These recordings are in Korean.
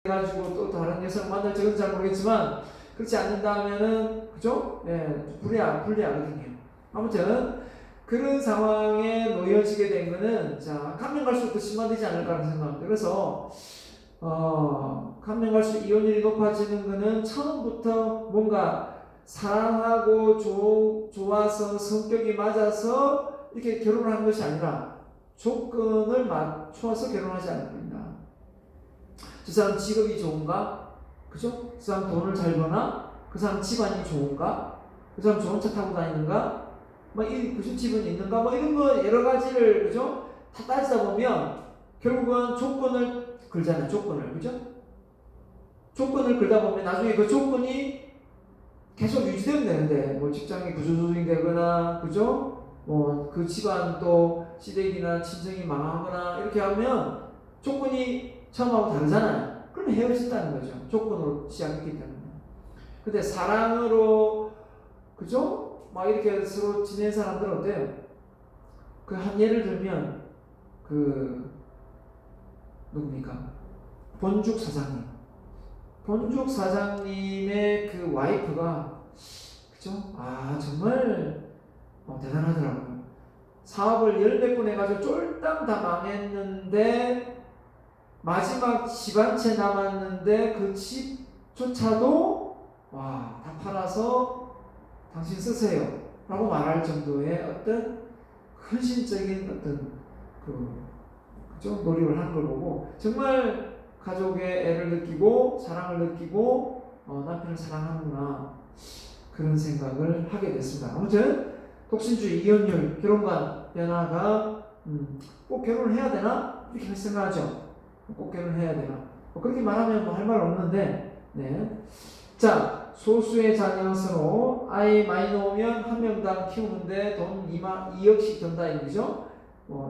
해가지고 또 다른 여성 만날 적은 잘 모르겠지만 그렇지 않는다면은 그죠? 예, 불리하거든요. 아무튼 그런 상황에 놓여지게 된 거는 자 가면 갈수록 더 심화되지 않을까 하는 생각합니다. 그래서 가면 갈수록 이혼율이 높아지는 거는 처음부터 뭔가 사랑하고 좋아서 성격이 맞아서 이렇게 결혼을 한 것이 아니라 조건을 맞춰서 결혼하지 않을 겁니다. 그 사람 직업이 좋은가? 그죠? 그 사람 돈을 잘 버나? 그 사람 집안이 좋은가? 그 사람 좋은 차 타고 다니는가? 그죠? 집은 있는가? 이런 거 여러 가지를 그죠? 다 따지다 보면 결국은 조건을 걸잖아요. 조건을 그죠? 조건을 걸다 보면 나중에 그 조건이 계속 유지되면 되는데 직장이 구조조정이 되거나 그죠? 그 집안 또 시댁이나 친정이 망하거나 이렇게 하면 조건이 처음하고 다르잖아요. 그러면 헤어진다는 거죠. 조건으로 시작했기 때문에. 근데 사랑으로 그죠? 이렇게 서로 지낸 사람들은 어때요? 그 한 예를 들면 누굽니까? 본죽 사장님. 본죽 사장님의 그 와이프가 그죠? 정말 대단하더라고요. 사업을 열몇 번 해가지고 쫄딱 다 망했는데 마지막 집 한 채 남았는데 그 집조차도 다 팔아서 당신 쓰세요 라고 말할 정도의 어떤 헌신적인 어떤 그죠? 노력을 하는 걸 보고 정말 가족의 애를 느끼고 사랑을 느끼고 남편을 사랑하는구나 그런 생각을 하게 됐습니다. 아무튼 독신주의, 이혼율, 결혼관 변화가 꼭 결혼을 해야 되나? 이렇게 생각하죠. 꼭 결혼을 해야 되나? 그렇게 말하면 할 말 없는데 네. 자, 소수의 자녀 서로 아이 많이 놓으면 한 명당 키우는데 돈 2억씩 든다 이거죠.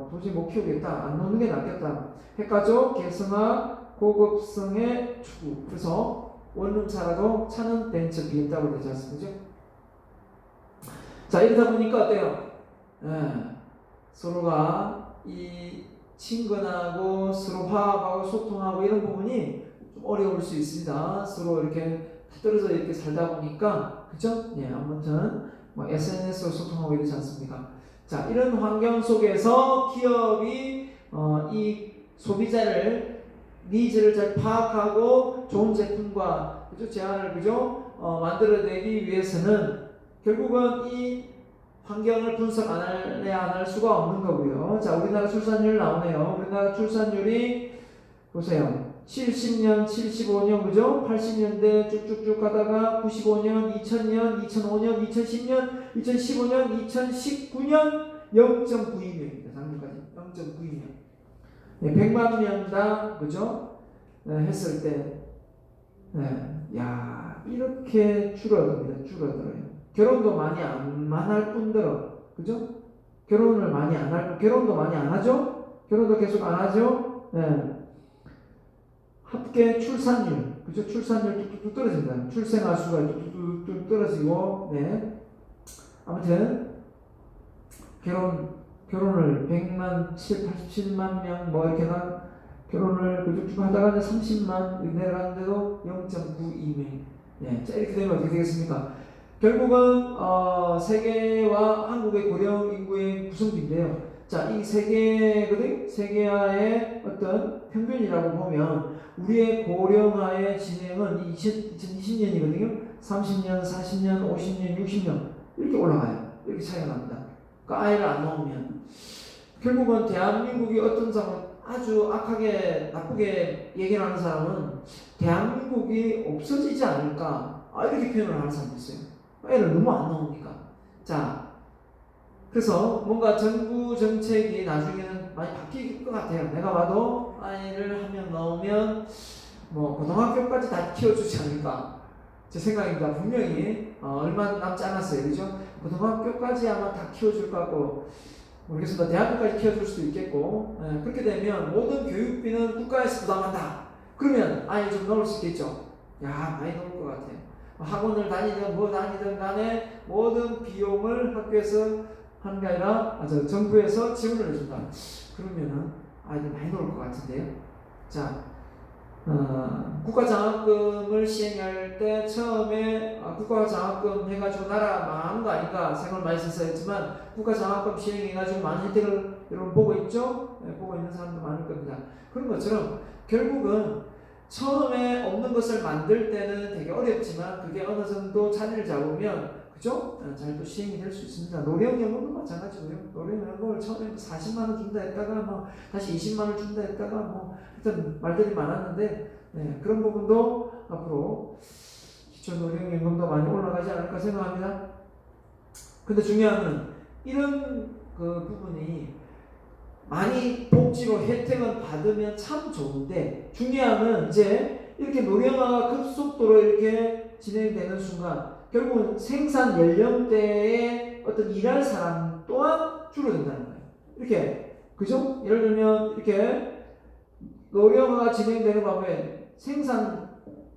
도저히 못 키우겠다. 안 놓는 게 낫겠다. 핵가족, 개성화, 고급성의 추구. 그래서 원룸차라도 차는 벤처 BMW가 되지 않습니까? 자, 이러다 보니까 어때요? 서로가 이 친근하고 서로 화합하고 소통하고 이런 부분이 좀 어려울 수 있습니다. 서로 이렇게 떨어져 이렇게 살다 보니까 그죠? 네, 아무튼 SNS로 소통하고 이러지 않습니까? 자, 이런 환경 속에서 기업이 이 소비자를 니즈를 잘 파악하고 좋은 제품과 그죠? 제안을 그죠? 만들어내기 위해서는 결국은 이 환경을 분석 안 할 수가 없는 거고요. 자, 우리나라 출산율 나오네요. 우리나라 출산율이 보세요. 70년, 75년, 그죠? 80년대 쭉쭉쭉 가다가 95년, 2000년, 2005년, 2010년, 2015년, 2019년 0.92명입니다. 작년까지 0.92명. 네, 100만 명당 그죠? 했을 때, 이렇게 줄어들어요. 결혼도 많이 안 할 뿐더러, 그죠? 결혼도 많이 안 하죠? 결혼도 계속 안 하죠? 합계 출산율, 그죠? 출산율 뚝뚝뚝 떨어진다. 출생아 수가 뚝뚝뚝 떨어지고, 아무튼, 결혼을 100만, 87만 명, 이렇게 결혼을 쭉 하다가 30만 내려가는데도 0.92명. 자, 이렇게 되면 어떻게 되겠습니까? 결국은 세계와 한국의 고령 인구의 구성비인데요. 자, 이 세계화의 어떤 평균이라고 보면 우리의 고령화의 진행은 2020년이거든요. 30년, 40년, 50년, 60년 이렇게 올라가요. 이렇게 차이가 납니다. 그러니까 아이를 안 낳으면 결국은 대한민국이 어떤 사람은 아주 악하게 나쁘게 얘기를 하는 사람은 대한민국이 없어지지 않을까 이렇게 표현을 하는 사람도 있어요. 애를 너무 안 나오니까. 자, 그래서 뭔가 정부 정책이 나중에는 많이 바뀔 것 같아요. 내가 봐도 아이를 한 명 넣으면 고등학교까지 다 키워주지 않을까 제 생각입니다. 분명히 얼마 남지 않았어요. 그죠? 고등학교까지 아마 다 키워줄 것 같고 모르겠습니다. 대학교까지 키워줄 수도 있겠고 그렇게 되면 모든 교육비는 국가에서 부담한다. 그러면 아이 좀 넣을 수 있겠죠. 많이 넣을 것 같아요. 학원을 다니든 다니든 간에 모든 비용을 학교에서 하는 게 아니라 정부에서 지원을 해준다. 그러면은 아이들 많이 놀 것 같은데요. 자, 국가장학금을 시행할 때 처음에 국가장학금 해가지고 나라 망한 거 아닌가 생각을 많이 했었지만 국가장학금 시행해가지고 많은 혜택을 여러분 보고 있죠? 네, 보고 있는 사람도 많을 겁니다. 그런 것처럼 결국은 처음에 없는 것을 만들 때는 되게 어렵지만 그게 어느 정도 자리를 잡으면 그죠? 잘 또 시행이 될 수 있습니다. 노령연금도 마찬가지고요. 노령연금을 처음에 40만 원 준다 했다가 뭐 다시 20만 원 준다 했다가 뭐 하여튼 말들이 많았는데 네, 그런 부분도 앞으로 기초노령연금도 많이 올라가지 않을까 생각합니다. 근데 중요한 건 이런 그 부분이 많이 복지로 혜택을 받으면 참 좋은데 중요한 건 이제 이렇게 노령화가 급속도로 이렇게 진행되는 순간 결국은 생산 연령대의 어떤 일할 사람 또한 줄어든다는 거예요. 이렇게 그죠? 예를 들면 이렇게 노령화가 진행되는 방법에 생산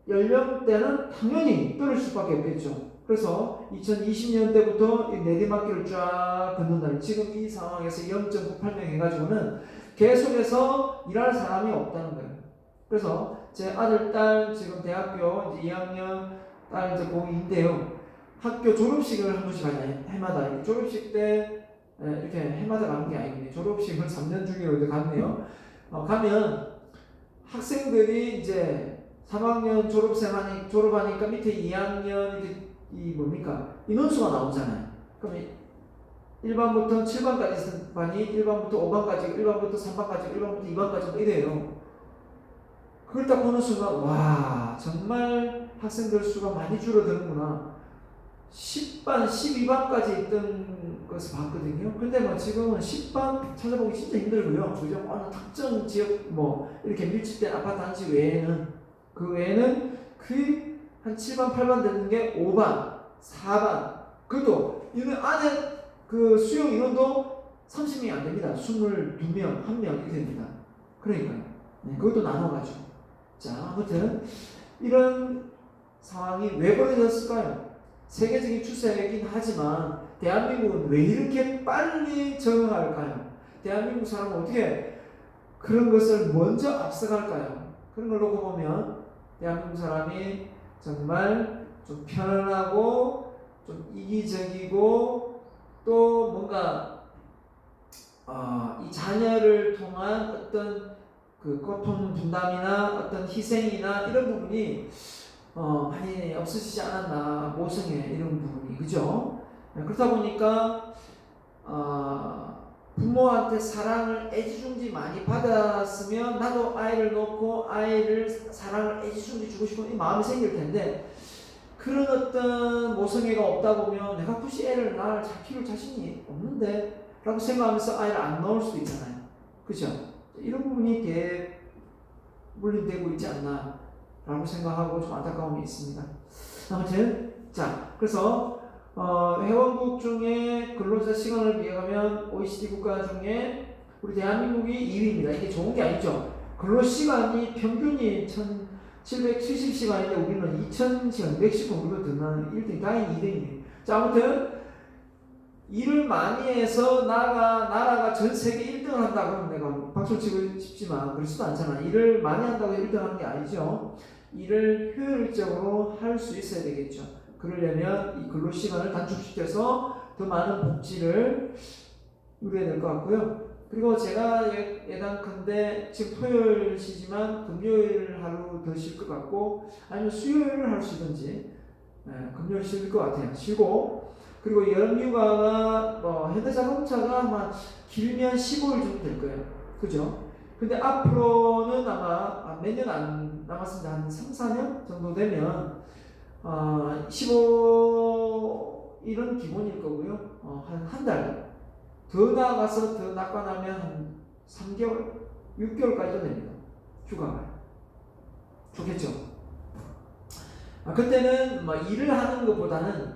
연령대는 당연히 떨어질 수밖에 없겠죠. 그래서 2020년대부터 내리막길을 쫙 걷는다는 지금 이 상황에서 0.98명 해가지고는 계속해서 일할 사람이 없다는 거예요. 그래서 제 아들, 딸 지금 대학교 이제 2학년 딸 이제 고2인데요. 학교 졸업식을 한 번씩 하냐 해마다 졸업식 때 이렇게 해마다 가는 게 아니거든요. 졸업식을 3년 중으로 이제 갔네요. 가면 학생들이 이제 3학년 졸업하니까 밑에 2학년 이 뭡니까? 인원수가 나오잖아요. 그럼 1반부터 7반까지 반이 1반부터 5반까지, 1반부터 3반까지, 1반부터 2반까지 이래요. 그걸 딱 보는 순간 와 정말 학생들 수가 많이 줄어드는구나. 10반, 12반까지 있던 것을 봤거든요. 근데 뭐 지금은 10반 찾아보기 진짜 힘들고요. 그죠? 어느 특정 지역 뭐 이렇게 밀집된 아파트 단지 외에는 그 외에는 그 한 7반, 8반 되는 게 5반, 4반. 그것도 이는 안에 그 수용 인원도 30명이 안 됩니다. 22명, 1명 이렇게 됩니다. 그러니까요. 네, 그것도 나눠가지고. 자, 아무튼 이런 상황이 왜 벌어졌을까요? 세계적인 추세이긴 하지만 대한민국은 왜 이렇게 빨리 적응할까요? 대한민국 사람은 어떻게 그런 것을 먼저 앞서갈까요? 그런 걸 놓고 보면 대한민국 사람이 정말 좀 편안하고 좀 이기적이고 또 뭔가 이 자녀를 통한 어떤 그 고통 분담이나 어떤 희생이나 이런 부분이 많이 없어지지 않았나 모성애 이런 부분이 그죠? 그렇다 보니까 부모한테 사랑을 애지중지 많이 받았으면 나도 아이를 놓고 아이를 사랑을 애지중지 주고 싶은 이 마음이 생길 텐데 그런 어떤 모성애가 없다 보면 내가 굳이 애를 낳을 키울 자신이 없는데 라고 생각하면서 아이를 안 낳을 수도 있잖아요. 그죠? 이런 부분이 물림되고 있지 않나 라고 생각하고 좀 안타까움이 있습니다. 아무튼 자 그래서 회원국 중에 근로자 시간을 비교하면 OECD 국가 중에 우리 대한민국이 2위입니다. 이게 좋은 게 아니죠. 근로시간이 평균이 1770시간인데 우리는 2000시간, 110분 우리가 듣는 1등, 다행히 2등이에요. 자, 아무튼 일을 많이 해서 나라가 전 세계 1등을 한다 그러면 내가 박수를 치고 싶지만 그렇지도 않잖아. 일을 많이 한다고 1등 하는 게 아니죠. 일을 효율적으로 할 수 있어야 되겠죠. 그러려면 이 근로시간을 단축시켜서 더 많은 복지를 누려야 될 것 같고요. 그리고 제가 예단컨대 지금 토요일 쉬지만 금요일 하루 더 쉴 것 같고 아니면 수요일을 할 수 있든지 금요일 쉴 것 같아요. 쉬고 그리고 여름휴가가 현대자동차가 아마 길면 15일 정도 될 거예요. 그죠? 근데 앞으로는 아마 몇 년 안 남았습니다. 한 3, 4년 정도 되면 15일은 기본일 거고요. 한 달. 더 나아가서 더 낙관하면 한 3개월, 6개월까지도 됩니다. 휴가가. 좋겠죠? 그때는 일을 하는 것보다는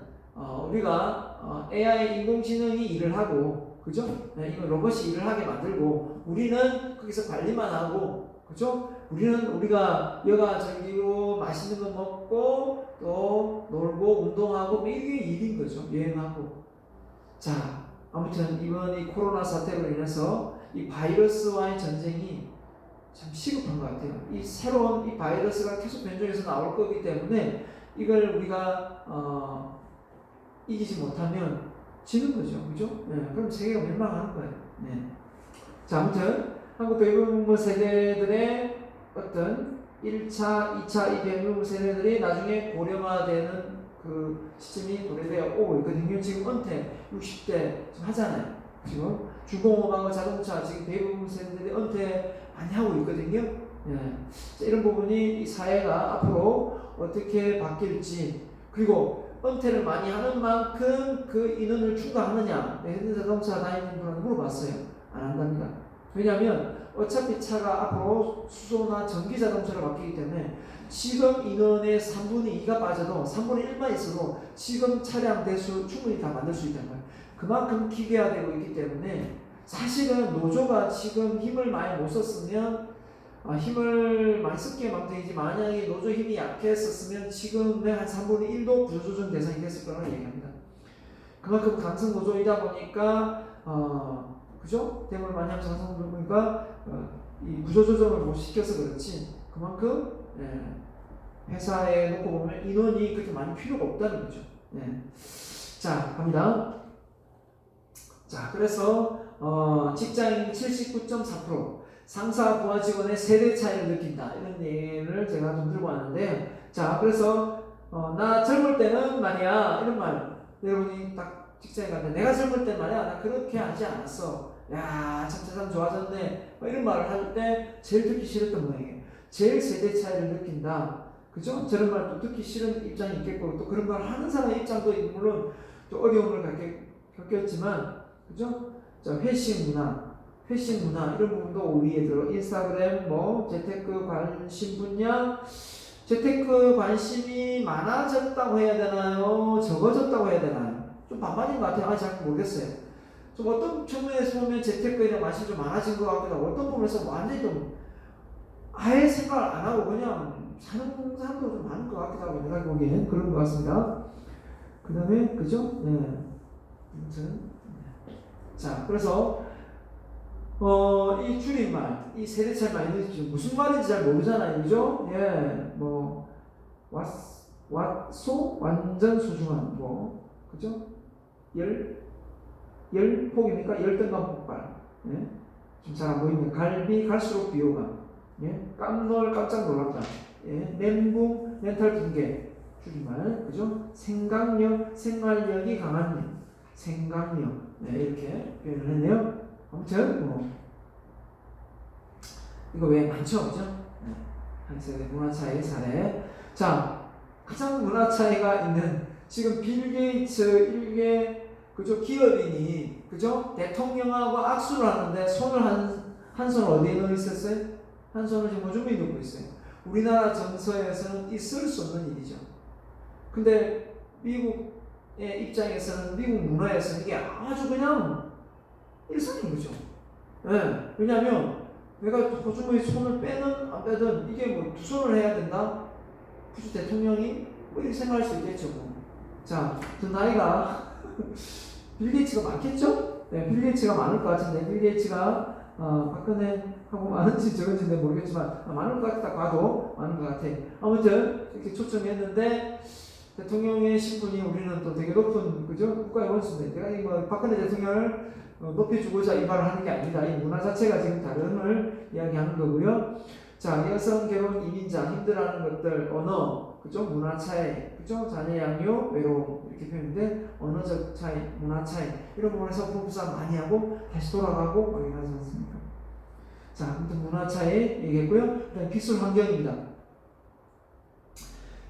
우리가 AI 인공지능이 일을 하고, 그죠? 이거 로봇이 일을 하게 만들고, 우리는 거기서 관리만 하고, 그죠? 우리가 여가 즐기고 맛있는 거 먹고 또 놀고 운동하고 이게 일인 거죠. 여행하고. 자, 아무튼 이번 이 코로나 사태로 인해서 이 바이러스와의 전쟁이 참 시급한 것 같아요. 이 새로운 이 바이러스가 계속 변종해서 나올 거기 때문에 이걸 우리가 이기지 못하면 지는 거죠. 그죠? 네, 그럼 세계가 멸망하는 거예요. 네. 자, 아무튼 한국 베이비부머 세대들의 어떤 1차, 2차 이 베이비부머 세대들이 나중에 고령화되는 그 시점이 도래되어 오고 있거든요. 지금 은퇴 60대 지금 하잖아요. 지금 주공업하고 자동차 지금 베이비부머 세대들이 은퇴 많이 하고 있거든요. 예. 이런 부분이 이 사회가 앞으로 어떻게 바뀔지, 그리고 은퇴를 많이 하는 만큼 그 인원을 충당하느냐, 현대자동차 다니는 분한테 물어봤어요. 안 한답니다. 왜냐하면 어차피 차가 앞으로 수소나 전기자동차로 바뀌기 때문에 지금 인원의 3분의 2가 빠져도 3분의 1만 있어도 지금 차량 대수 충분히 다 만들 수 있다는 거예요. 그만큼 기계화되고 있기 때문에 사실은 노조가 지금 힘을 많이 못 썼으면 힘을 많이 썼기에 망정이지, 만약에 노조 힘이 약했었으면 지금의 한 3분의 1도 구조조정 대상이 됐을 거라고 얘기합니다. 그만큼 강성 노조이다 보니까 그죠? 대물 많이 하면서 강성 노조 보니까 이 구조조정을 못 시켜서 그렇지, 그만큼 회사에 놓고 보면 인원이 그렇게 많이 필요가 없다는 거죠. 자, 갑니다. 자, 그래서 직장인 79.4%, 상사 부하 직원의 세대 차이를 느낀다, 이런 얘기를 제가 좀 들고 왔는데, 자, 그래서 나 젊을 때는 말이야, 이런 말 여러분이 딱 직장에 갔는데, 내가 젊을 때 말이야 나 그렇게 하지 않았어, 야 참 세상 좋아졌네, 이런 말을 할 때 제일 듣기 싫었던 모양이에요. 제일 세대 차이를 느낀다, 그죠? 저런 말 또 듣기 싫은 입장이 있겠고, 또 그런 말 하는 사람의 입장도 물론 또 어려움을 겪겠지만, 그죠? 자, 회식 문화 이런 부분도 위에 들어. 인스타그램, 재테크 관심 분야, 재테크 관심이 많아졌다고 해야 되나요? 적어졌다고 해야 되나요? 좀 반반인 것 같아요. 잘 모르겠어요. 좀 어떤 측면에서 보면 재테크에 대한 관심이 좀 많아진 것 같기도 하고, 어떤 부분에서 완전히 좀 아예 생각을 안 하고 그냥 사는 사람도 좀 많은 것 같기도 하고, 내가 보기엔 그런 것 같습니다. 그 다음에, 그죠? 아무튼. 자, 그래서 이 줄임말, 이 세대차이 많이 느끼죠. 무슨 말인지 잘 모르잖아요, 그죠? 왓소 완전 소중한 그죠? 열폭입니까? 열등감 폭발. 좀 잘 안 보이네요. 갈비 갈수록 비호감. 깜놀 깜짝 놀랐다. 멘붕 멘탈 붕괴. 줄임말, 그죠? 생각력, 생활력이 강한 님. 생각력. 이렇게 표현을 했네요. 아무튼 이거 왜 많죠, 그죠? 한 세대 문화 차이 사례. 자, 가장 문화 차이가 있는 지금 빌 게이츠 일개 그죠 기업인이 그죠 대통령하고 악수를 하는데 손을 한 손 어디에 넣어 있었어요? 한 손을 지금 오줌에 넣고 있어요. 우리나라 정서에서는 있을 수 없는 일이죠. 근데 미국의 입장에서는, 미국 문화에서는 이게 아주 그냥 일상인 거죠. 왜냐하면 내가 호주머니 손을 빼든 안 빼든 이게 두 손을 해야 된다? 굳이 대통령이 이렇게 생각할 수 있겠죠. 자, 저 나이가 빌 게이츠가 많겠죠? 빌 게이츠가 많을 것 같은데, 빌 게이츠가 박근혜하고 많은지 적은지는 모르겠지만 많을 것 같다 봐도 많은 것 같아. 아무튼 이렇게 초청했는데 대통령의 신분이 우리는 또 되게 높은 그죠 국가의 원수인데, 내가 박근혜 대통령을 높여주고자 이 말을 하는 게 아니다. 이 문화 자체가 지금 다름을 이야기하는 거고요. 자, 여성 결혼 이민자 힘들어하는 것들, 언어, 그죠? 문화 차이, 그죠? 자녀 양육, 외로움 이렇게 표현인데, 언어적 차이, 문화 차이 이런 부분에서 부부싸움 많이 하고 다시 돌아가고 막 이러지 않습니까? 자, 아무튼 문화 차이 얘기했고요. 그다음 기술 환경입니다.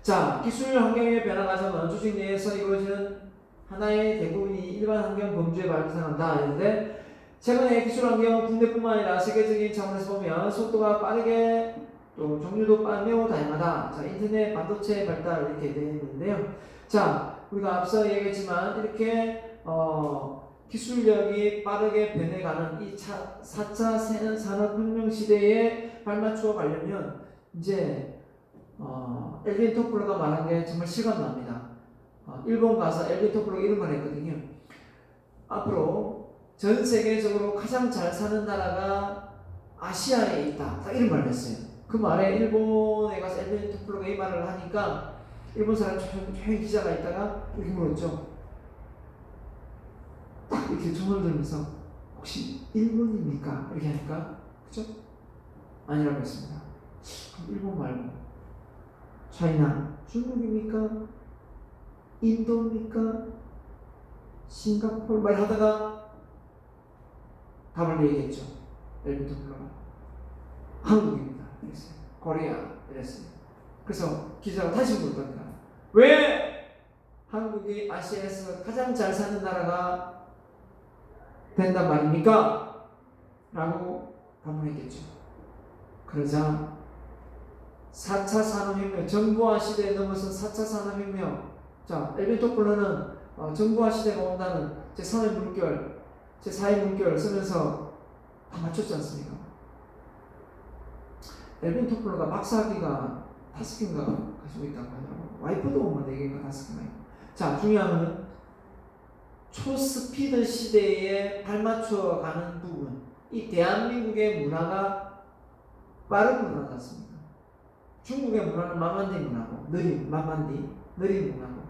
자, 기술 환경의 변화 과정은 조직 내에서 이루어지는 하나의 대부분이 일반 환경 범주에 발생한다 했는데, 최근에 기술 환경은 국내뿐만 아니라 세계적인 차원에서 보면 속도가 빠르게 또 종류도 매우 다양하다. 자, 인터넷, 반도체 발달 이렇게 되어 있는데요. 자, 우리가 앞서 얘기했지만 이렇게 기술력이 빠르게 변해가는 이 4차 산업혁명 시대에 발맞추어 가려면 이제 엘빈 토플러가 말한 게 정말 실감납니다. 일본 가서 엘빈 토플러가 이런 말 했거든요. 앞으로 전 세계적으로 가장 잘 사는 나라가 아시아에 있다. 딱 이런 말을 했어요. 그 말에 일본에 가서 엘빈 토플러가 이 말을 하니까 일본 사람 조용히 기자가 있다가 이렇게 물었죠. 딱 이렇게 전화를 들으면서 혹시 일본입니까? 이렇게 하니까 그죠? 아니라고 했습니다. 일본 말고 차이나 중국입니까? 인도입니까? 싱가포르 말 하다가 답을 얘기했죠. 엘빈 토플러가 한국입니다. 이랬어요. 코리아 이랬어요. 그래서 기자가 다시 물었답니다. 왜 한국이 아시아에서 가장 잘 사는 나라가 된단 말입니까? 라고 반문했겠죠. 그러자 4차 산업혁명, 정보화 시대에 넘어선 4차 산업혁명. 자, 엘빈 토플러는 정보화 시대가 온다는 제3의 물결, 제4의 물결을 쓰면서 다 맞췄지 않습니까? 엘빈 토플러가 박사학위가 5개인가 가지고 있다고 하더라고요. 와이프도 뭐 4개인가 5개인가. 자, 중요한 건 초스피드 시대에 발맞춰 가는 부분. 이 대한민국의 문화가 빠른 문화 같습니다. 중국의 문화는 만만디 문화고, 느린 문화고.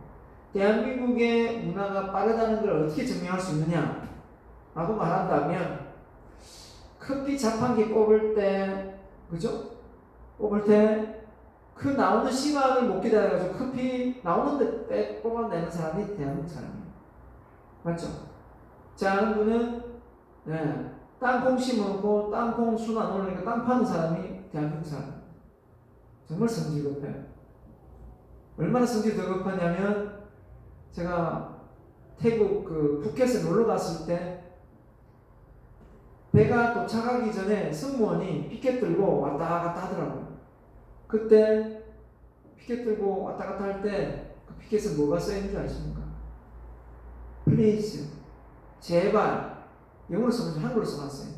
대한민국의 문화가 빠르다는 걸 어떻게 증명할 수 있느냐? 라고 말한다면, 커피 자판기 뽑을 때, 그죠? 뽑을 때, 그 나오는 시간을 못 기다려가지고 커피 나오는데 때 뽑아내는 사람이 대한민국 사람이에요. 맞죠? 제 아는 분은, 땅콩 심어놓고 땅콩 순 안 오르니까 땅 파는 사람이 대한민국 사람. 정말 성질 급해요. 얼마나 성질 더 급하냐면, 제가 태국 푸켓에 놀러 갔을 때, 배가 도착하기 전에 승무원이 피켓 들고 왔다 갔다 하더라고요. 그때 피켓 들고 왔다 갔다 할 때 그 피켓에 뭐가 써있는 줄 아십니까? Please, 제발. 영어로 써서 한글로 써놨어요.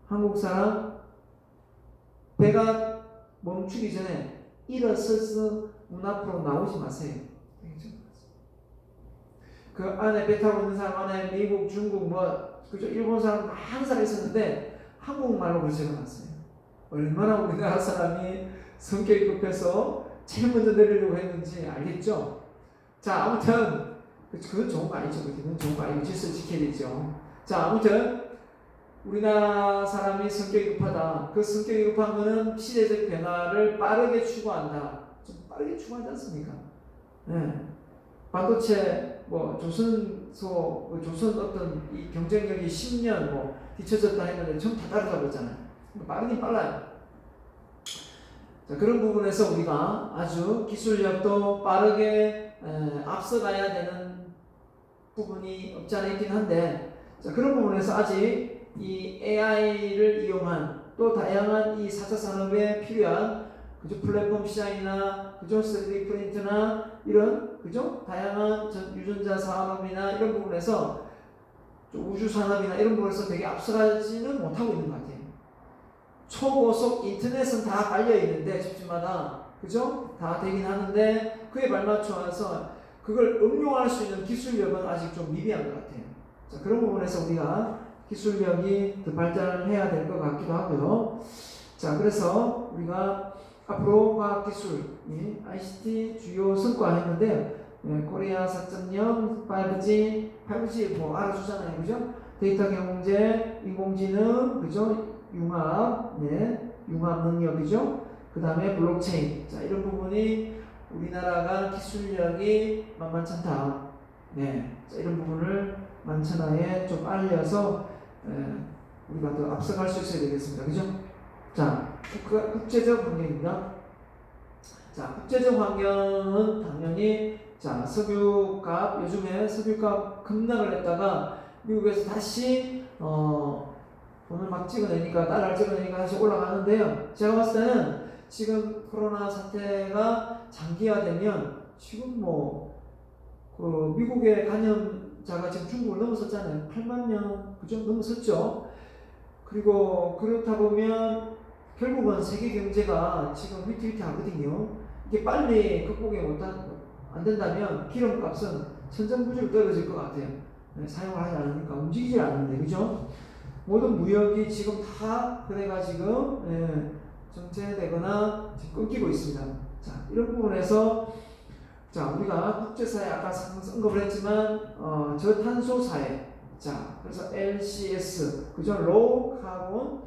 한국 사람, 배가 멈추기 전에 일어서서 문 앞으로 나오지 마세요. 그 안에 배 타고 있는 사람 안에 미국, 중국, 그죠? 일본 사람 많은 사람이 있었는데 한국말로 적어놨어요. 얼마나 우리나라 사람이 성격이 급해서 제일 먼저 내리려고 했는지 알겠죠? 자, 아무튼 그건 좋은 거 아니죠. 그건 좋은 거 아니고 질서를 지켜야 되죠. 자, 아무튼 우리나라 사람이 성격이 급하다. 그 성격이 급한 거는 시대적 변화를 빠르게 추구한다. 좀 빠르게 추구하지 않습니까? 반도체 조선 어떤 이 경쟁력이 10년 뒤쳐졌다 했는데 전부 다 따라잡았잖아요. 빠르긴 빨라요. 자, 그런 부분에서 우리가 아주 기술력도 빠르게 앞서가야 되는 부분이 없지 않아 있긴 한데, 자, 그런 부분에서 아직 이 AI를 이용한 또 다양한 이 4차 산업에 필요한 그죠? 플랫폼 시장이나 그죠? 3D 프린트나 이런 그죠? 다양한 유전자 산업이나 이런 부분에서 우주 산업이나 이런 부분에서 되게 앞서가지는 못하고 있는 것 같아요. 초고속 인터넷은 다 깔려 있는데 집집마다 그죠? 다 되긴 하는데 그에 발맞춰서 그걸 응용할 수 있는 기술력은 아직 좀 미비한 것 같아요. 자, 그런 부분에서 우리가 기술력이 더 발전을 해야 될 것 같기도 하고요. 자, 그래서 우리가 앞으로 과학기술, ICT 주요 성과 했는데, 코리아 4.0, 5G 알아주잖아요, 그죠? 데이터 경제, 인공지능, 그죠? 융합 능력, 그죠? 그 다음에 블록체인. 자, 이런 부분이 우리나라가 기술력이 만만찮다. 자, 이런 부분을 만천하에 좀 알려서, 우리가 더 앞서갈 수 있어야 되겠습니다, 그죠? 자, 국제적 환경입니다. 자, 국제적 환경은 당연히 석유값, 요즘에 석유값 급락을 했다가 미국에서 다시 돈을 막 찍어내니까, 달러를 찍어내니까 다시 올라가는데요. 제가 봤을 때는 지금 코로나 사태가 장기화되면 지금 그 미국의 감염자가 지금 중국을 넘어섰잖아요. 8만 명, 그죠? 넘어섰죠. 그리고 그렇다 보면 결국은 세계 경제가 지금 위태위태하거든요. 이게 빨리 극복이 안 된다면 기름값은 천정부지로 떨어질 것 같아요. 사용을 하지 않으니까 움직이질 않는데, 그죠? 모든 무역이 지금 다 거래가 지금 정체되거나 지금 끊기고 있습니다. 자, 이런 부분에서 자, 우리가 국제사회 아까 언급을 했지만 저탄소 사회. 자, 그래서 LCS, 그죠? 로우 카본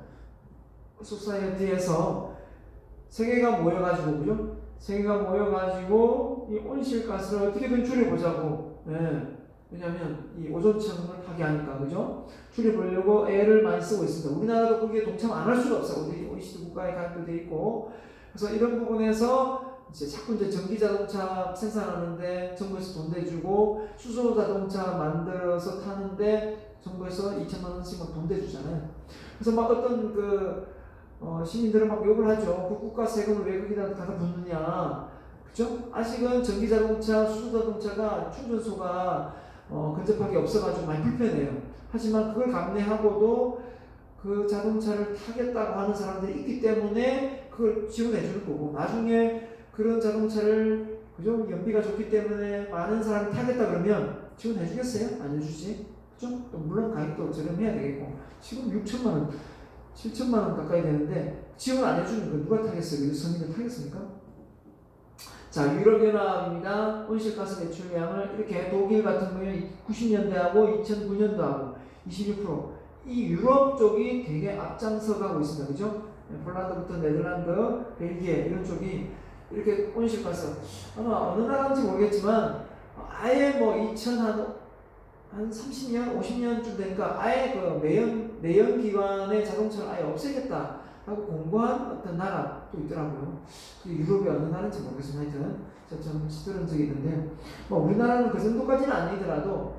소사이어티에서 세계가 모여가지고, 그죠? 세계가 모여가지고 이 온실가스를 어떻게든 줄여보자고. 왜냐하면 이 오존층을 파괴하니까, 그죠? 줄여보려고 애를 많이 쓰고 있습니다. 우리나라도 거기에 동참 안 할 수가 없어요. 우리 OECD 국가에 가입돼 있고. 그래서 이런 부분에서 이제 자꾸 이제 전기 자동차 생산하는데 정부에서 돈 대주고, 수소 자동차 만들어서 타는데 정부에서 2천만 원씩 막 돈 대주잖아요. 그래서 막 어떤 시민들은 막 욕을 하죠. 그 국가 세금을 왜 거기다 갖다 붓느냐. 그죠? 아직은 전기 자동차, 수소 자동차가 충전소가 근접하게 없어가지고 많이 불편해요. 하지만 그걸 감내하고도 그 자동차를 타겠다고 하는 사람들이 있기 때문에 그걸 지원해 주는 거고, 나중에 그런 자동차를, 그죠? 연비가 좋기 때문에 많은 사람이 타겠다 그러면 지원해 주겠어요? 안 해주지? 그죠? 물론 가격도 저렴해야 되겠고, 지금 6천만 원, 7천만 원 가까이 되는데 지원 안 해주는 거 누가 타겠어요? 서민들 타겠습니까? 자, 유럽연합입니다. 온실가스 배출량을 이렇게 독일 같은 경우에 90년대하고 2009년도하고 26%. 이 유럽 쪽이 되게 앞장서 가고 있습니다. 그죠? 폴란드부터 네덜란드, 벨기에 이런 쪽이 이렇게 온실가스, 아마 어느 나라인지 모르겠지만 아예 뭐 2000한 30년, 50년쯤 되니까 아예 그 내연기관의 자동차를 아예 없애겠다 하고 공고한 어떤 나라도 있더라고요. 유럽이 어느 나라인지 모르겠습니다. 하여튼 좀 들은 적이 있는데, 뭐 우리나라는 그 정도까지는 아니더라도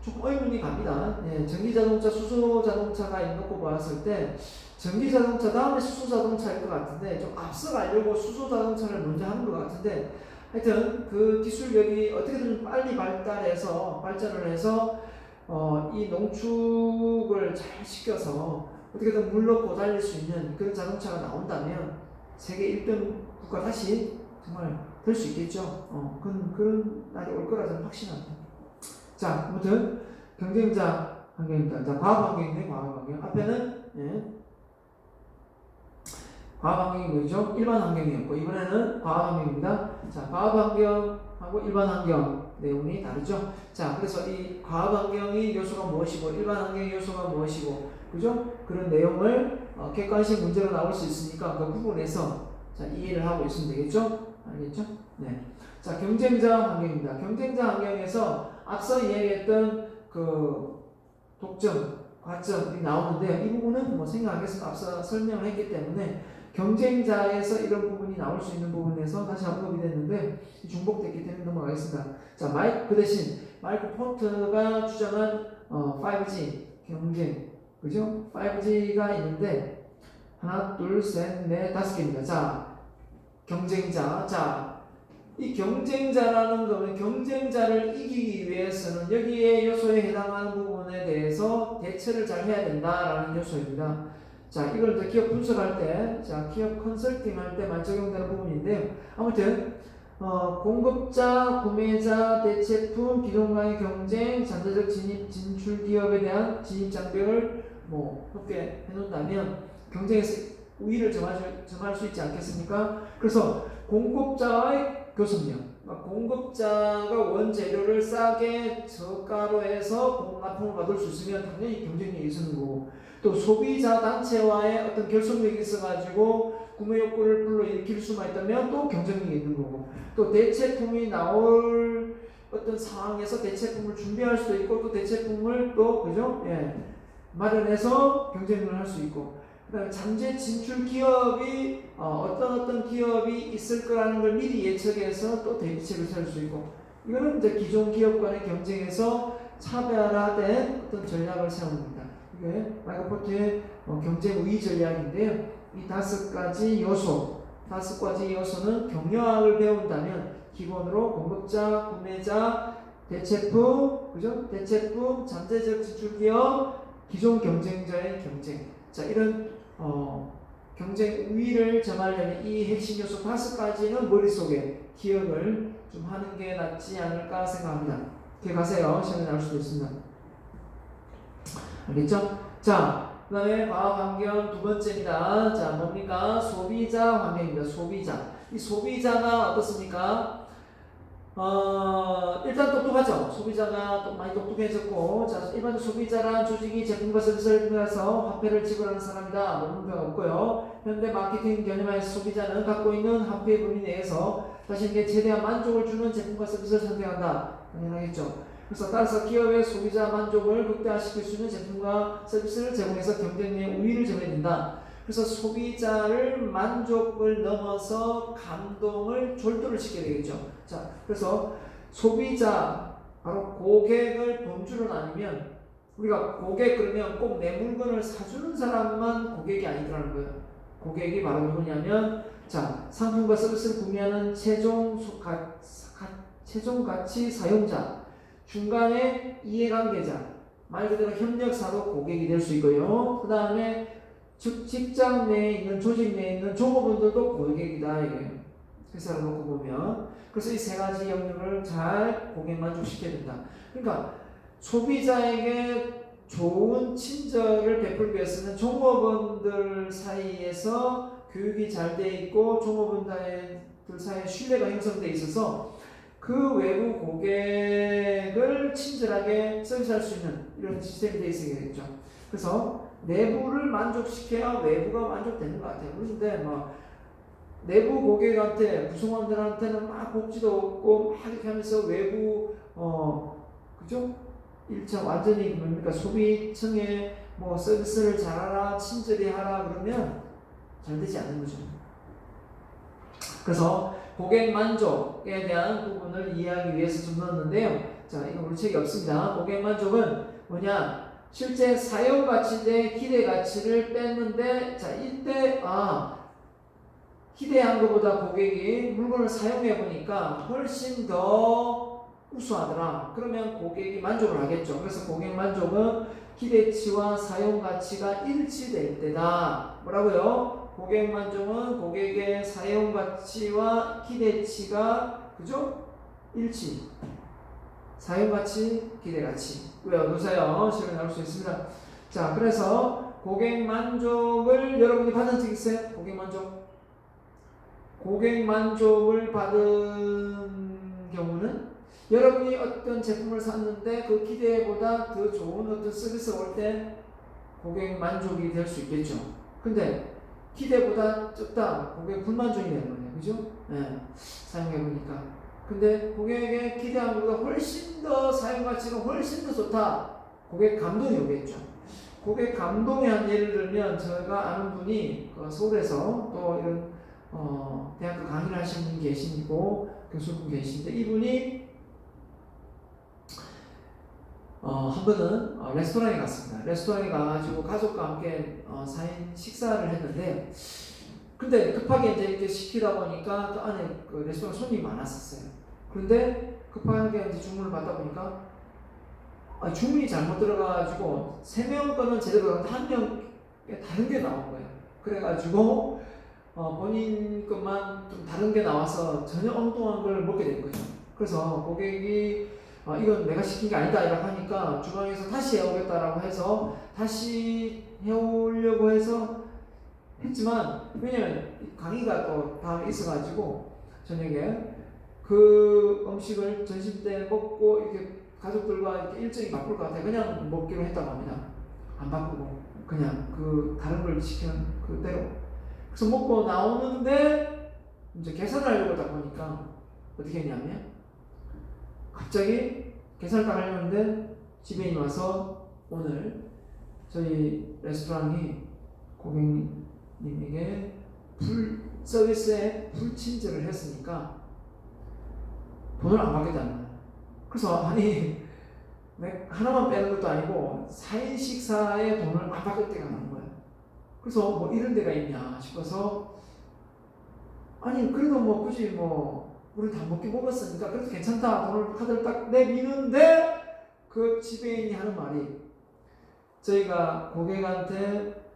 조금 의문이 갑니다. 전기자동차, 수소자동차가 있는 거 봤을 때 전기자동차 다음에 수소자동차일 것 같은데, 좀 앞서가려고 수소자동차를 먼저 하는 것 같은데, 하여튼 그 기술력이 어떻게든 빨리 발전을 해서 이 농축을 잘 시켜서 어떻게든 물로 고달릴 수 있는 그런 자동차가 나온다면 세계 1등 국가 다시 정말 될 수 있겠죠. 그런 날이 올 거라 저는 확신합니다. 자, 아무튼 경쟁자 환경입니다. 자, 과학 환경이네, 과학 환경. 앞에는 과학 환경이 뭐죠? 일반 환경이었고, 이번에는 과학 환경입니다. 자, 과학 환경하고 일반 환경 내용이 다르죠. 자, 그래서 이 과학 환경의 요소가 무엇이고 일반 환경의 요소가 무엇이고, 그죠? 그런 내용을 객관식 문제로 나올 수 있으니까 그 부분에서 자, 이해를 하고 있으면 되겠죠? 알겠죠? 네. 자, 경쟁자 환경입니다. 경쟁자 환경에서 앞서 이야기했던 그 독점, 과점이 나오는데, 이 부분은 뭐 생각하겠습니다. 앞서 설명을 했기 때문에 경쟁자에서 이런 부분이 나올 수 있는 부분에서 다시 언급이 됐는데 중복됐기 때문에 넘어가겠습니다. 자, 그 대신 마이크 폰트가 주장한 5G 경쟁, 그죠? 5G가 있는데 하나, 둘, 셋, 넷, 다섯 개입니다. 자, 경쟁자. 자, 이 경쟁자라는 거는 경쟁자를 이기기 위해서는 여기에 요소에 해당하는 부분에 대해서 대처를 잘 해야 된다라는 요소입니다. 자, 이걸 이제 기업 분석할 때, 자, 기업 컨설팅 할 때만 적용되는 부분인데요. 아무튼, 공급자, 구매자, 대체품, 기존과의 경쟁, 잠재적 진출 기업에 대한 진입 장벽을 높게 해놓는다면 경쟁에서 우위를 점할 수 있지 않겠습니까? 그래서 공급자의 교섭력, 공급자가 원재료를 싸게 저가로 해서 납품을 받을 수 있으면 당연히 경쟁력이 있는 거고, 또 소비자 단체와의 어떤 결속력이 있어가지고 구매 욕구를 불러일으킬 수만 있다면 또 경쟁력이 있는 거고, 또 대체품이 나올 어떤 상황에서 대체품을 준비할 수도 있고, 또 대체품을 또 그죠? 마련해서 경쟁을 할 수 있고, 그다음에 잠재 진출 기업이 어떤 기업이 있을 거라는 걸 미리 예측해서 또 대비책을 세울 수 있고, 이거는 이제 기존 기업 간의 경쟁에서 차별화된 어떤 전략을 세우는 겁니다. 이게 마이크 폰트의 경쟁 우위 전략인데요. 이 다섯 가지 요소는 경영학을 배운다면 기본으로 공급자, 구매자, 대체품, 그죠? 대체품, 잠재적 진출 기업, 기존 경쟁자의 경쟁. 자, 이런 경쟁 우위를 점하려면 이 핵심 요소 다섯 가지는 머릿속에 기억을 좀 하는 게 낫지 않을까 생각합니다. 기억하세요. 시험에 나올 수도 있습니다. 알겠죠? 자, 그 다음에 과학 환경 두 번째입니다. 자, 뭡니까? 소비자 환경입니다. 소비자. 이 소비자가 어떻습니까? 일단 똑똑하죠. 소비자가 또 많이 똑똑해졌고, 자, 일반 소비자란 조직이 제품과 서비스를 통해서 화폐를 지불하는 사람이다. 뭐 문제가 없고요. 현대 마케팅 개념에서 소비자는 갖고 있는 화폐 범위 내에서 자신에게 최대한 만족을 주는 제품과 서비스를 선택한다. 당연하겠죠. 그래서 따라서 기업의 소비자 만족을 극대화시킬 수 있는 제품과 서비스를 제공해서 경쟁력의 우위를 점해야 된다. 그래서 소비자를 만족을 넘어서 감동을 졸도를 시켜야 되겠죠. 자, 그래서 소비자, 바로 고객을 범주로 나누면 우리가 고객 그러면 꼭 내 물건을 사주는 사람만 고객이 아니라는 거예요. 고객이 바로 누구냐면, 자, 상품과 서비스를 구매하는 최종 가치 사용자, 중간에 이해관계자, 말 그대로 협력사도 고객이 될 수 있고요. 그 다음에 즉 직장 내에 있는 조직 내에 있는 종업원들도 고객이다 이거예요. 회사를 놓고 보면. 그래서 이 세 가지 영역을 잘 고객 만족시켜야 된다. 그러니까 소비자에게 좋은 친절을 베풀기 위해서는 종업원들 사이에서 교육이 잘 돼 있고 종업원들 사이에 신뢰가 형성돼 있어서 그 외부 고객을 친절하게 서비스할 수 있는 이런 시스템이 되어 있어야겠죠. 그래서 내부를 만족시켜야 외부가 만족되는 것 같아요. 그런데 뭐 내부 고객한테 구성원들한테는 막 복지도 없고 막 이렇게 하면서 외부 그죠? 1차 완전히 뭡니까 소비층에 뭐 서비스를 잘하라 친절히 하라 그러면 잘 되지 않는 거죠. 그래서 고객 만족에 대한 부분을 이해하기 위해서 좀 넣었는데요. 자, 이거 물책이 없습니다. 고객 만족은 뭐냐? 실제 사용 가치 대 기대 가치를 뺐는데, 자, 이때, 기대한 것보다 고객이 물건을 사용해 보니까 훨씬 더 우수하더라. 그러면 고객이 만족을 하겠죠. 그래서 고객 만족은 기대치와 사용 가치가 일치될 때다. 뭐라고요? 고객 만족은 고객의 사용 가치와 기대치가 그죠? 일치. 사용 가치, 기대 가치. 외워두세요. 시간이 나올 수 있습니다. 자, 그래서 고객 만족을 여러분이 받은 적 있어요? 고객 만족. 고객 만족을 받은 경우는 여러분이 어떤 제품을 샀는데 그 기대보다 더 좋은 어떤 서비스가 올 때 고객 만족이 될 수 있겠죠. 근데 기대보다 적다. 고객 불만족이 되는 거예요. 그죠? 네. 사용해보니까. 근데 고객의 기대한 것보다 훨씬 더 사용 가치가 훨씬 더 좋다. 고객 감동이 오겠죠. 고객 감동의 한 예를 들면 제가 아는 분이 서울에서 또 이런 대학교 강의를 하시는 분 계시고 교수분 계신데 이분이 한 번은 레스토랑에 갔습니다. 레스토랑에 가가지고 가족과 함께 4인 식사를 했는데 근데 급하게 이제 이렇게 시키다 보니까 그 안에 그 레스토랑 손님이 많았었어요. 그런데 급하게 이제 주문을 받다 보니까 주문이 잘못 들어가가지고 3명 거는 제대로 나왔는데 1명에 다른 게 나온 거예요. 그래가지고 본인 것만 좀 다른 게 나와서 전혀 엉뚱한 걸 먹게 된 거죠. 그래서 고객이 이건 내가 시킨 게 아니다 이라고 하니까 주방에서 다시 해오겠다라고 해서 다시 해오려고 해서 했지만 왜냐면 강의가 또 다음에 있어가지고 저녁에 그 음식을 점심 때 먹고 이렇게 가족들과 이렇게 일정이 바쁠 것 같아요. 그냥 먹기로 했다고 합니다. 안 바꾸고 그냥 그 다른 걸 시키는 그대로. 그래서 먹고 나오는데 이제 계산을 하려고 하다 보니까 어떻게 했냐면 갑자기 계산을 딱 하려는데 지배인이 와서 오늘 저희 레스토랑이 고객님에게 서비스에 불친절을 했으니까 돈을 안 받겠다는 거예요. 그래서 아니 하나만 빼는 것도 아니고 4인 식사에 돈을 안 받겠다는 거예요. 그래서 뭐 이런 데가 있냐 싶어서 아니 그래도 뭐 굳이 뭐 우리 다 먹었으니까 그래도 괜찮다 돈을 카드를 딱 내미는데 그 지배인이 하는 말이 저희가 고객한테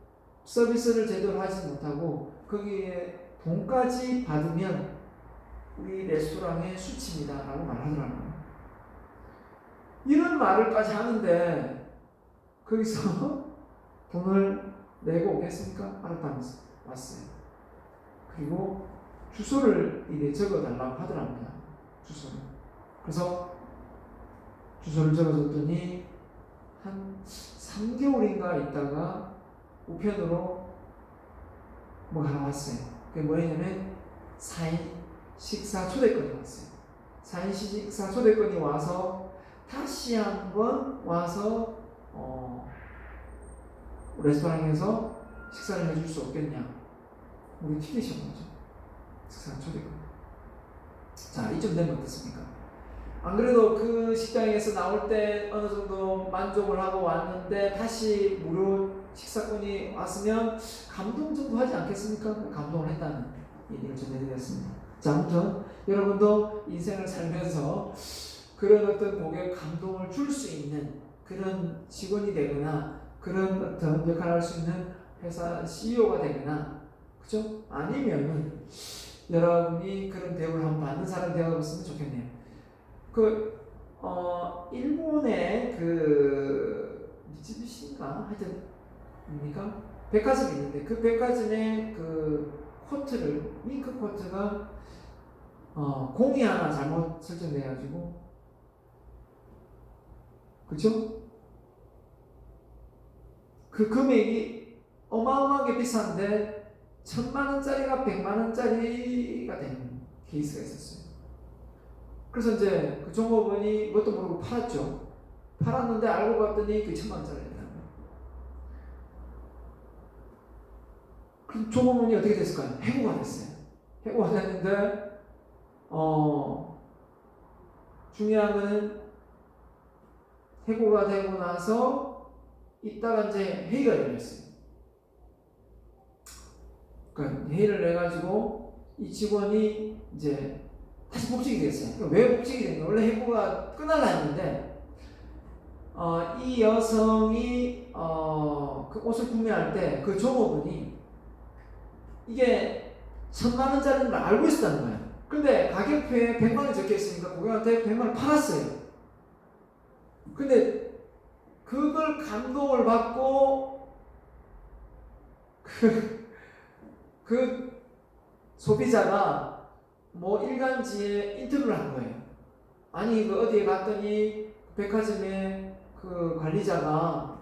서비스를 제대로 하지 못하고 거기에 돈까지 받으면 우리 레스토랑의 수치입니다 라고 말하더라고요. 이런 말을까지 하는데 거기서 돈을 내고 오겠습니까? 알았다면서 왔어요. 그리고 주소를 이게 적어달라고 하더랍니다. 주소를. 그래서 주소를 적어줬더니 한 3개월인가 있다가 우편으로 뭐가 하나 왔어요. 그게 뭐냐면 4인 식사 초대권이 왔어요. 4인 식사 초대권이 와서 다시 한번 와서 레스토랑에서 식사를 해줄 수 없겠냐. 우리 티켓이 온 거죠. 식사 초대권. 자, 이쯤 되면 어떻습니까? 안 그래도 그 식당에서 나올 때 어느 정도 만족을 하고 왔는데 다시 무료 식사권이 왔으면 감동 정도 하지 않겠습니까? 감동을 했다는 얘기를 전해드렸습니다. 자, 아무튼 여러분도 인생을 살면서 그런 어떤 고객 감동을 줄 수 있는 그런 직원이 되거나 그런 어떤 역할을 할 수 있는 회사 CEO가 되거나, 그죠? 아니면은 여러분이 그런 대우를 한번 받는 사람이 되어봤으면 좋겠네요. 일본의 미쯔비시인가? 하여튼, 뭡니까? 백화점이 있는데, 그 백화점의 코트를, 밍크 코트가, 공이 하나 잘못 설정돼가지고, 그쵸? 그 금액이 어마어마하게 비싼데, 1000만원짜리가 100만원짜리가 된 케이스가 있었어요. 그래서 이제 그 종업원이 그것도 모르고 팔았죠. 팔았는데 알고 봤더니 그 1000만원짜리였다는 거예요. 그 종업원이 어떻게 됐을까요? 해고가 됐어요. 해고가 됐는데, 중요한 거는 해고가 되고 나서 이따가 이제 회의가 열렸어요. 그러니까 회의를 내가지고 이 직원이 이제 다시 복직이 됐어요. 그러니까 왜 복직이 됐냐? 원래 해고가 끝날라 했는데, 이 여성이 그 옷을 구매할 때 그 종업원이 이게 1000만원짜리인 걸 알고 있었다는 거예요. 근데 가격표에 100만원이 적혀 있으니까 고객한테 100만원 팔았어요. 근데 그걸 감동을 받고 그 소비자가 뭐 일간지에 인터뷰를 한 거예요. 아니 그 어디에 갔더니 백화점의 그 관리자가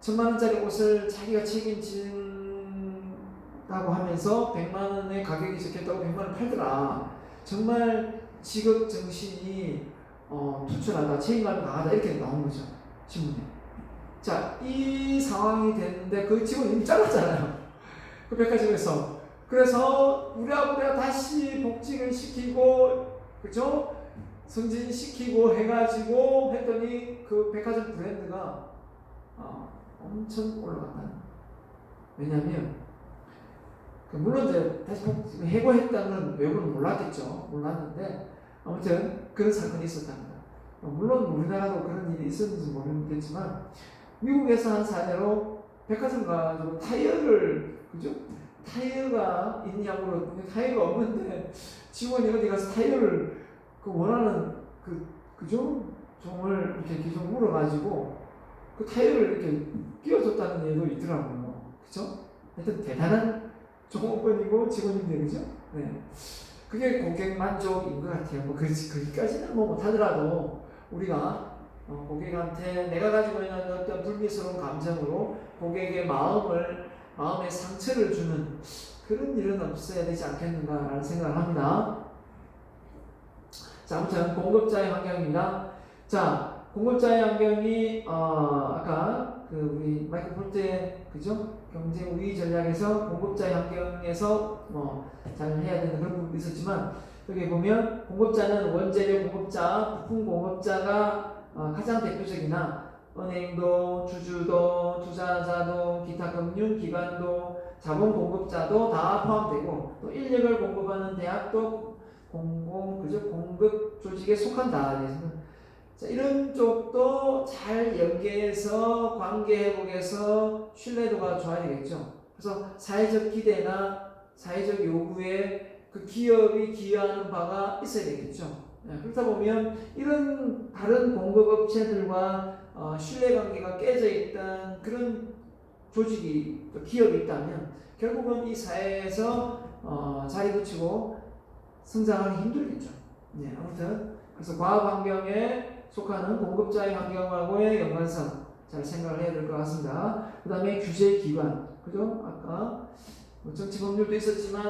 1000만원짜리 옷을 자기가 책임진다고 하면서 100만원의 가격이 적혔다고 100만원 팔더라. 정말 직업 정신이 투철하다, 책임감이 강하다, 이렇게 나온 거죠, 신문에. 자, 이 상황이 됐는데 그 직원이 이미 잘랐잖아요, 그 백화점에서. 그래서 우랴부랴 다시 복직을 시키고, 그죠? 승진시키고 해가지고 했더니 그 백화점 브랜드가 엄청 올라갔다는 거예요. 왜냐면 물론 이제 다시 해고했다는 외국은 몰랐겠죠. 몰랐는데 아무튼 그런 사건이 있었답니다. 물론 우리나라도 그런 일이 있었는지 모르겠지만 미국에서 한 사례로 백화점 가지고 타이어를, 그죠? 타이어가 있냐고, 타이어가 없는데 직원이 어디 가서 타이어를 원하는 그죠? 종을 이렇게 계속 물어가지고 그 타이어를 이렇게 끼워줬다는 얘기도 있더라고요. 그죠? 하여튼 대단한 종업원이고 직원인데, 그죠? 네. 그게 고객 만족인 것 같아요. 뭐 거기까지는 뭐 못하더라도 우리가 고객한테 내가 가지고 있는 어떤 불미스러운 감정으로 고객의 마음에 상처를 주는 그런 일은 없어야 되지 않겠는가라는 생각을 합니다. 자, 아무튼 공급자의 환경입니다. 자, 공급자의 환경이 아까 우리 마이클 폴트의, 그죠? 경제 우위 전략에서 공급자의 환경에서 잘 해야 되는 그런 부분도 있었지만, 여기 보면 공급자는 원재료 공급자, 부품 공급자가 가장 대표적이나 은행도, 주주도, 투자자도, 기타 금융 기관도, 자본 공급자도 다 포함되고, 또 인력을 공급하는 대학도 공급 조직에 속한다. 자, 이런 쪽도 잘 연계해서 관계 회복해서 신뢰도가 좋아야 되겠죠. 그래서 사회적 기대나 사회적 요구에 그 기업이 기여하는 바가 있어야 되겠죠. 그렇다 보면 이런 다른 공급업체들과 신뢰관계가 깨져 있던 그런 조직이 또 기업이 있다면 결국은 이 사회에서 자리 붙이고 성장하기 힘들겠죠. 네, 아무튼 그래서 과학 환경에 속하는 공급자의 환경하고의 연관성 잘 생각을 해야 될 것 같습니다. 그 다음에 규제 기관, 그죠? 아까 뭐 정치 법률도 있었지만